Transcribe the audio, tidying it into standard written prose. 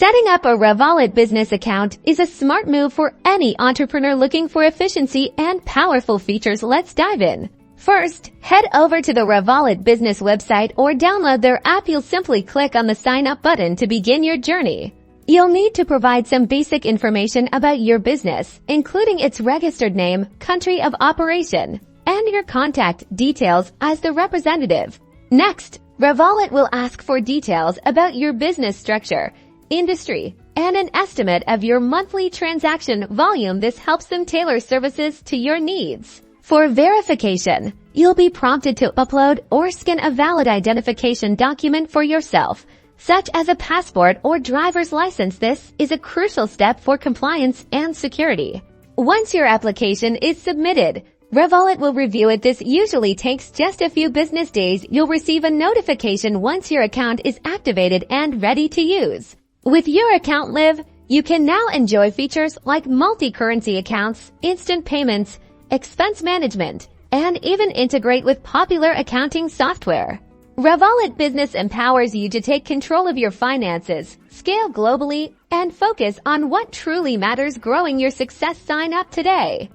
Setting up a Revolut Business account is a smart move for any entrepreneur looking for efficiency and powerful features. Let's dive in. First, head over to the Revolut Business website or download their app. You'll simply click on the Sign Up button to begin your journey. You'll need to provide some basic information about your business, including its registered name, country of operation, and your contact details as the representative. Next, Revolut will ask for details about your business structure, industry, and an estimate of your monthly transaction volume. This helps them tailor services to your needs. For verification, you'll be prompted to upload or scan a valid identification document for yourself, such as a passport or driver's license. This is a crucial step for compliance and security. Once your application is submitted, Revolut will review it. This usually takes just a few business days. You'll receive a notification once your account is activated and ready to use. With your account live, you can now enjoy features like multi-currency accounts, instant payments, expense management, and even integrate with popular accounting software. Revolut Business empowers you to take control of your finances, scale globally, and focus on what truly matters. Growing your success. Sign up today.